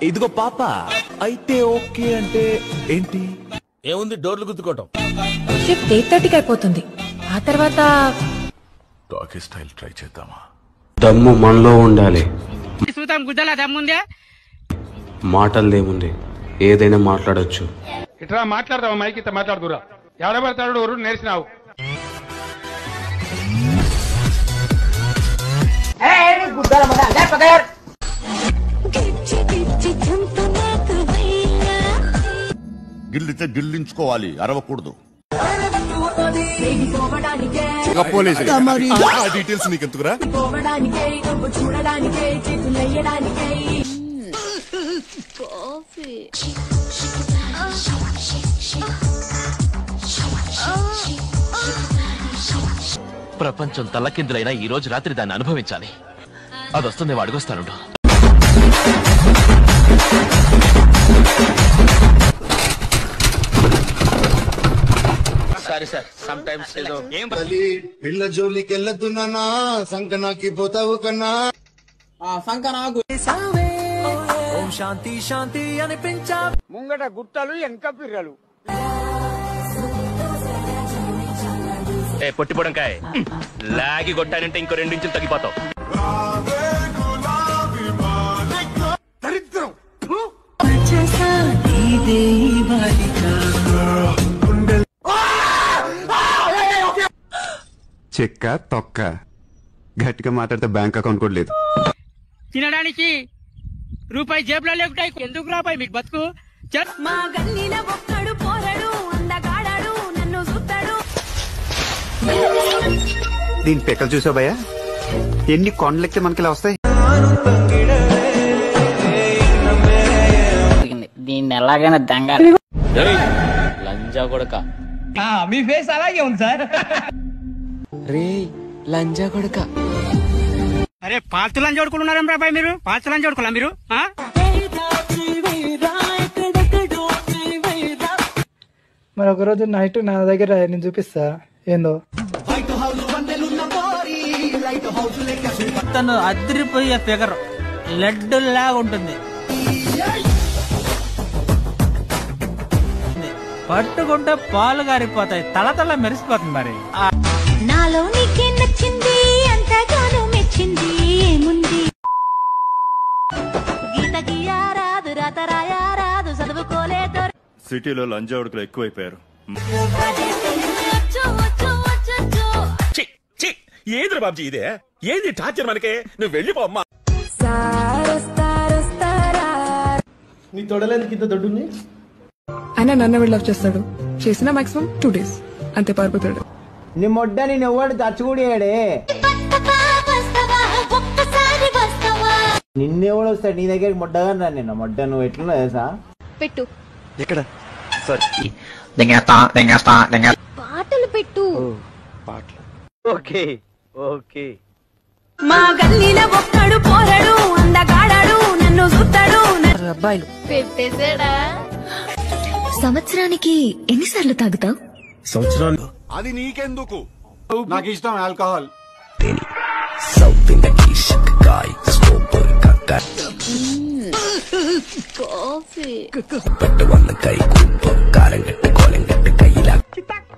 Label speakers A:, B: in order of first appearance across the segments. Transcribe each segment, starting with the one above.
A: ఇదిగో పాప అయితే ఓకే అంటే ఏంటి?
B: ఏముంది, డోర్లు గుద్దుకోవటం.
C: షిఫ్ట్ 8:30కి అయిపోతుంది. ఆ తర్వాత
A: టాకీ స్టైల్ ట్రై చేద్దామా?
D: దమ్ము మనలో ఉండాలి.
E: గుద్దలా దమ్ముందే,
D: మాటలదేముంది, ఏదైనా మాట్లాడొచ్చు.
F: ఇట్లా మాట్లాడతావా? మైక్ ఇట్లా మాట్లాడుతురా, ఎవడబడతాడు ఊరు నేర్చినావు.
G: గిల్లితే గిల్లించుకోవాలి, అరవకూడదు.
A: డీటెయిల్స్ నీకెందుకురా?
H: ప్రపంచం తల్లకిందులైనా ఈ రోజు రాత్రి దాన్ని అనుభవించాలి. అది వస్తుందేమో అడుగొస్తానుండు.
B: సారీ సార్, సమ్ టైమ్స్ ఏదో
G: పిల్ల జోలికి వెళ్ళొద్దున్నా, సంకనాకి పోతావు కన్నా.
A: శాంతి శాంతి అనిపించా.
F: ముంగట గుట్టలు వెనక పిర్రలు.
H: పొట్టి పొడంకాయ లాగి కొట్టానంటే ఇంకో 2 ఇంచులు తగ్గిపోతావు.
F: దరిద్రం.
D: చెక్క తొక్క గట్టిగా మాట్లాడితే బ్యాంక్ అకౌంట్ కూడా లేదు.
E: తినడానికి రూపాయి జేబులో లేకుంటాయి. ఎందుకు రాపాయి మీకు బతుకు? మా గల్లీల ఒక్కడు పోరడు, అందగాడాడు, నన్ను చూస్తాడు.
D: దీని పెక్కలు చూసావు భయ్యా, ఎన్ని కొండలెక్కితే మనకి ఇలా వస్తాయి.
E: దీన్ని ఎలాగైనా దంగాలి. లంజా కొడక, మీ ఫేస్ అలాగే ఉంది సార్. రే లంజా కొడక. అరే పాల్తు లంజా కొడుకులు ఉన్నారా బాబాయ్ మీరు? పాల్తు లంజా కొడుకులా మీరు?
I: మరి ఒకరోజు నైట్ నా దగ్గర నేను చూపిస్తా ఏందో.
E: తను అదిరిపోయే ఫిగర్ లడ్డు లాగా ఉంటుంది. పట్టుకుంటే పాలు గారిపోతాయి, తల మెరిసిపోతుంది. మరి
C: నాలో నీకే నచ్చింది, అంతగానో మెచ్చింది ఏముంది? గీత గీయారాదు, రాత రాయారాదు, చదువుకోలేదు.
G: సిటీలో లంజా ఉడుకులు ఎక్కువైపోయారు.
B: ఏది బాబ్జీ ఇదే? ఏది టార్చర్ మనకే? నువ్వు వెళ్ళిపోమ్మా.
I: నీ తొడలేందుకు ఇంత దొడ్డుంది?
C: ఆయన నన్ను వెళ్ళి లవ్ చేస్తాడు. చేసిన మాక్సిమం 2 days అంతే పారిపోతాడు.
I: నీ మొడ్డ నేను ఎవడు దచ్చుకుడియాడే. నిన్నెవడు వస్తాడు నీ దగ్గరికి మొడ్డగా రా. నిన్న మొడ్డ నువ్వు ఎట్లా తెలుసా?
C: పెట్టు.
D: ఎక్కడ? సారీ,
C: పాటలు పెట్టు.
D: పాటలు.
I: Okay okay.
C: మా గల్లీల ఒక్కడు పోరడు, అందగాడాడు, నన్ను చూస్తాడు. అబ్బాయిలు పెట్టేసాడా? సంవత్సరానికి ఎన్నిసార్లు తాగుతావు?
G: సంవత్సరాలు అది నీకెందుకు?
F: నాకు ఇష్టం ఆల్కహాల్.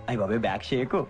I: అయ్య బాబాయ్ బ్యాక్ షేకు.